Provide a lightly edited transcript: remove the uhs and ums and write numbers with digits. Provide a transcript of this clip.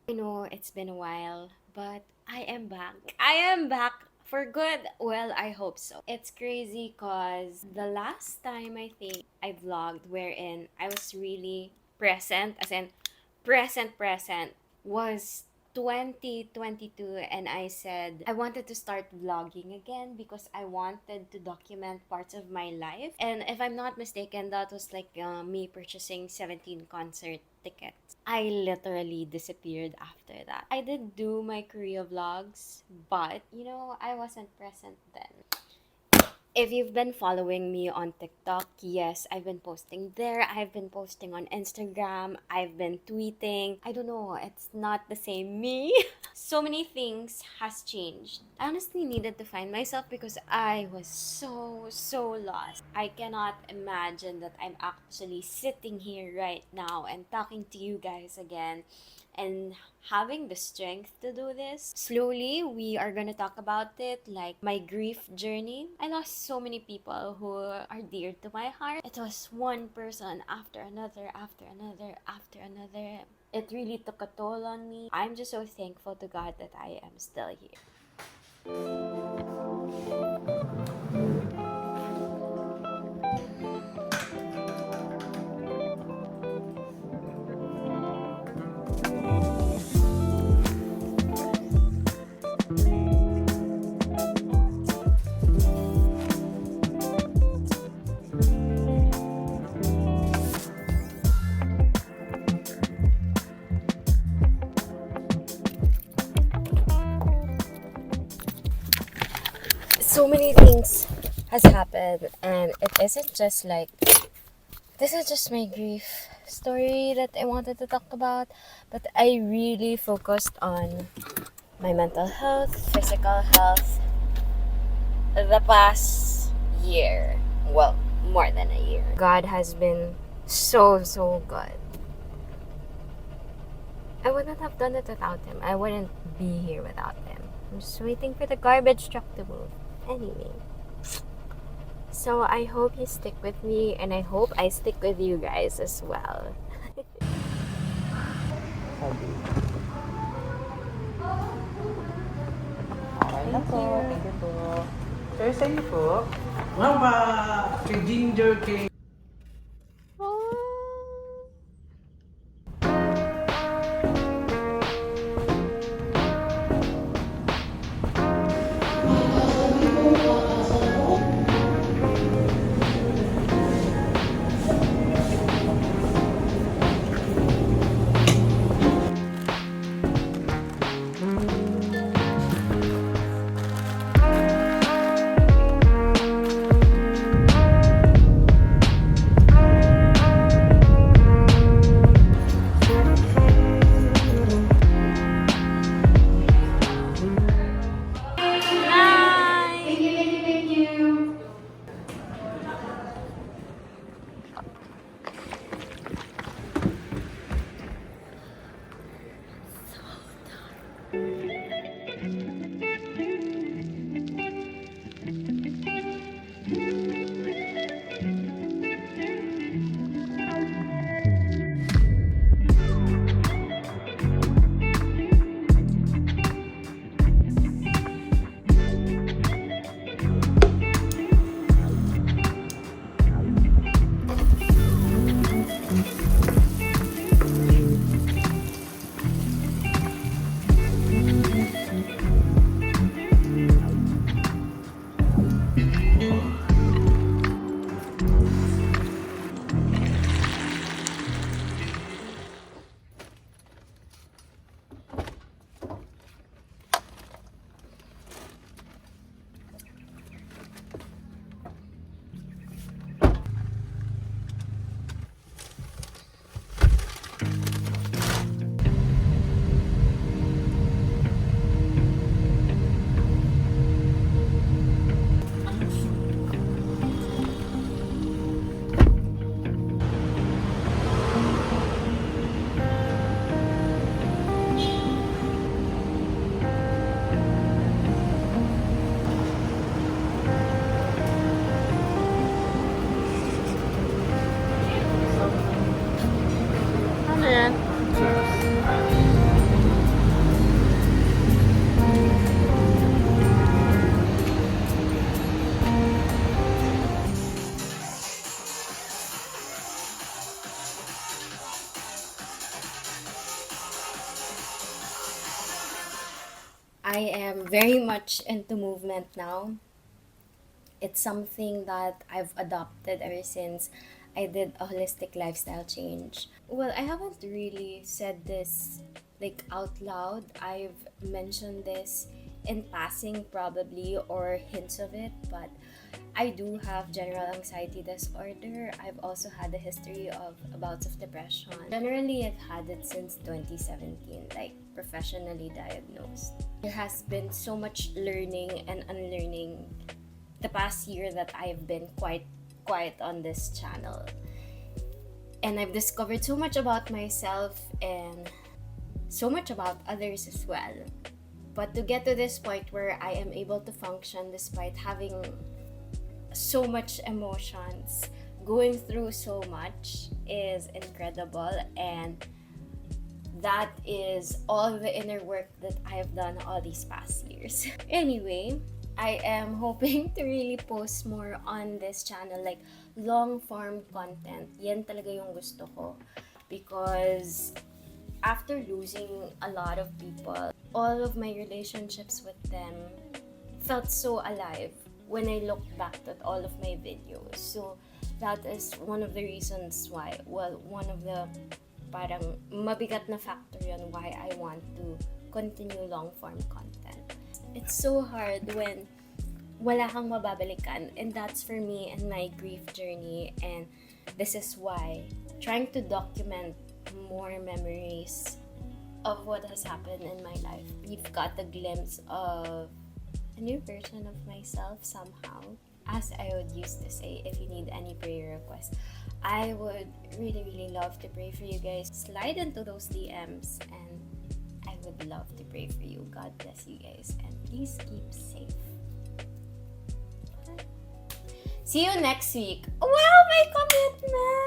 I know it's been a while, but I am back. I am back for good. Well, I hope so. It's crazy because the last time I think I vlogged wherein I was really present, as in present, was 2022, and I said I wanted to start vlogging again because I wanted to document parts of my life. And if I'm not mistaken, that was like me purchasing 17 concert tickets. I literally disappeared after that. I did do my Korea vlogs, but I wasn't present then. If you've been following me on TikTok, yes, I've been posting there. I've been posting on Instagram. I've been tweeting. I don't know, it's not the same me. So many things has changed. I honestly needed to find myself because I was so lost. I cannot imagine that I'm actually sitting here right now and talking to you guys again and having the strength to do this. Slowly, we are gonna talk about it, like my grief journey. I lost so many people who are dear to my heart. It was one person after another, after another, after another. It really took a toll on me. I'm just so thankful to God that I am still here. So many things has happened, and it isn't just like this is just my grief story that I wanted to talk about, but I really focused on my mental health, physical health, the past year. Well, more than a year. God has been so good. I wouldn't have done it without him. I wouldn't be here without him. I'm just waiting for the garbage truck to move. Anyway. So I hope you stick with me, and I hope I stick with you guys as well. Okay na Thank po. you. Thank you po. Sir, sa inyo po. Mama, kay Ginger, kay I am very much into movement now. It's something that I've adopted ever since I did a holistic lifestyle change. Well, I haven't really said this like out loud. I've mentioned this in passing probably or hints of it, but I do have general anxiety disorder. I've also had a history of bouts of depression. Generally, I've had it since 2017, like professionally diagnosed. There has been so much learning and unlearning the past year that I've been quite quiet on this channel. And I've discovered so much about myself and so much about others as well. But to get to this point where I am able to function despite having so much emotions, going through so much is incredible, and that is all the inner work that I have done all these past years. Anyway, I am hoping to really post more on this channel, like long form content. Yan talaga yung gusto ko, because after losing a lot of people, all of my relationships with them felt so alive when I look back at all of my videos. So that is one of the reasons why, well, one of the parang mabigat na factor yun why I want to continue long form content. It's so hard when wala kang mababalikan, and that's for me and my grief journey, and this is why trying to document more memories of what has happened in my life. You've got a glimpse of a new version of myself somehow. As I would used to say, if you need any prayer requests, I would really, really love to pray for you guys. Slide into those DMs and I would love to pray for you. God bless you guys and please keep safe. See you next week. Wow, my commitment!